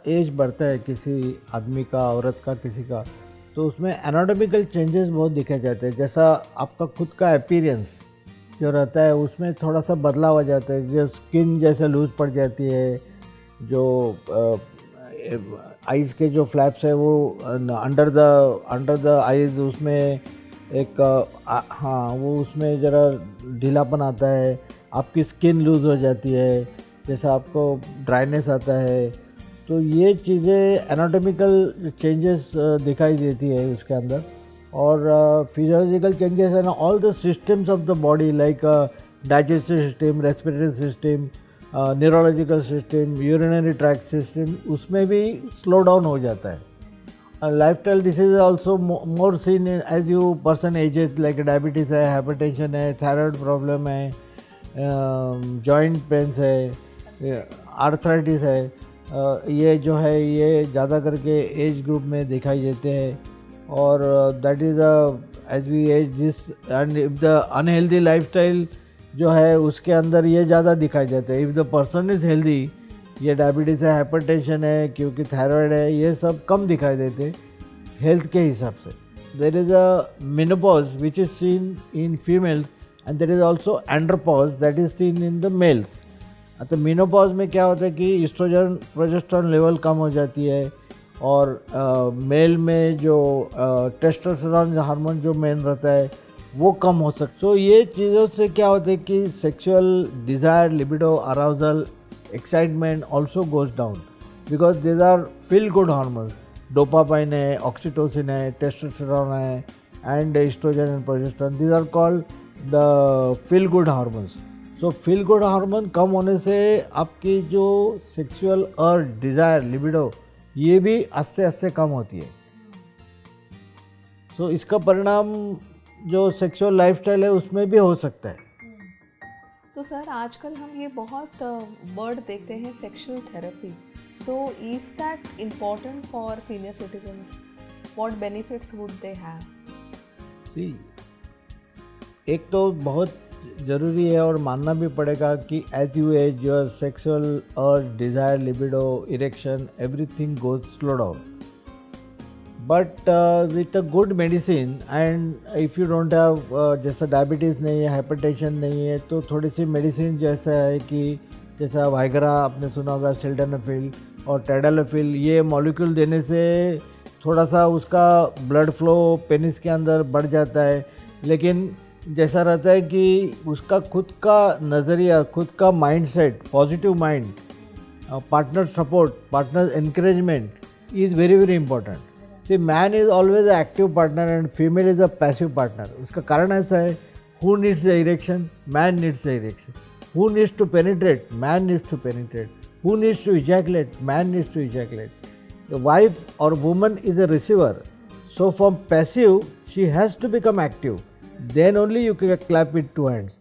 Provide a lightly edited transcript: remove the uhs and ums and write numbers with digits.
As बढ़ता है किसी आदमी का, औरत का, किसी का, तो उसमें एनाटॉमिकल चेंजेस बहुत दिखे जाते हैं। जैसा आपका खुद का अपीयरेंस जो रहता है उसमें थोड़ा सा बदलाव आ जाता है, जो स्किन जैसे लूज पड़ जाती है, जो आइज़ के जो फ्लैप्स है वो अंडर द आइज़ उसमें एक हाँ वो उसमें ज़रा ढीलापन आता है, आपकी स्किन लूज़ हो जाती है, जैसा आपको ड्राइनेस आता है। तो ये चीज़ें एनाटॉमिकल चेंजेस दिखाई देती है उसके अंदर। और physiological changes and all the systems of the body like digestive system, respiratory system, neurological system, urinary tract system, उसमें भी स्लो डाउन हो जाता है। Lifestyle disease also more seen as you person ages, like diabetes है, hypertension है, thyroid problem है, joint pains है, arthritis है, ये जो है ये ज़्यादा करके एज ग्रुप में दिखाई देते हैं। और that is as we age this and if the unhealthy lifestyle जो है उसके अंदर ये ज़्यादा दिखाई देते हैं। If the person is healthy, ये डायबिटीज़ है, हाइपरटेंशन है, क्योंकि थायराइड है, ये सब कम दिखाई देते हेल्थ के हिसाब से। There is a menopause which is seen in females and there is also andropause that is seen in the males. तो मेनोपॉज में क्या होता है कि ईस्ट्रोजन प्रोजेस्टेरोन लेवल कम हो जाती है, और मेल में जो टेस्टोस्टेरोन हार्मोन जो मेन रहता है वो कम हो सकता। तो ये चीज़ों से क्या होता है कि sexual desire, libido, arousal, excitement also goes down because these are feel good hormones. Dopamine है, ऑक्सीटोसिन है, टेस्टोस्टेरोन है and oestrogen and progesterone, these are called the feel good hormones. So feel good hormone कम होने से आपकी जो sexual urge, desire, libido, ये भी आस्ते आस्ते कम होती है। सो इसका परिणाम जो सेक्सुअल लाइफस्टाइल है उसमें भी हो सकता है। तो सर आजकल हम ये बहुत वर्ड देखते हैं सेक्सुअल थेरेपी, तो is that important for senior citizens? What benefits would they have? See, एक तो बहुत ज़रूरी है और मानना भी पड़ेगा कि as you age your sexual urge, desire, libido, erection, everything goes slow down. But with a good medicine and if you don't have जैसा डायबिटीज़ नहीं है, हाइपरटेंशन नहीं है, तो थोड़ी सी मेडिसिन जैसा है कि जैसा वाइग्रा आपने सुना होगा, सिल्डेनाफिल और टेडालोफिल, ये मॉलिक्यूल देने से थोड़ा सा उसका ब्लड फ्लो पेनिस के अंदर बढ़ जाता है। लेकिन जैसा रहता है कि उसका खुद का नज़रिया, खुद का mindset, positive mind, partner support, partner encouragement is very very important. See, man is always an active partner and female is a passive partner. उसका कारण ऐसा है, who needs the erection? Man needs the erection. Who needs to penetrate? Man needs to penetrate. Who needs to ejaculate? Man needs to ejaculate. The wife or woman is a receiver. So from passive, she has to become active. Then only you can clap with two hands.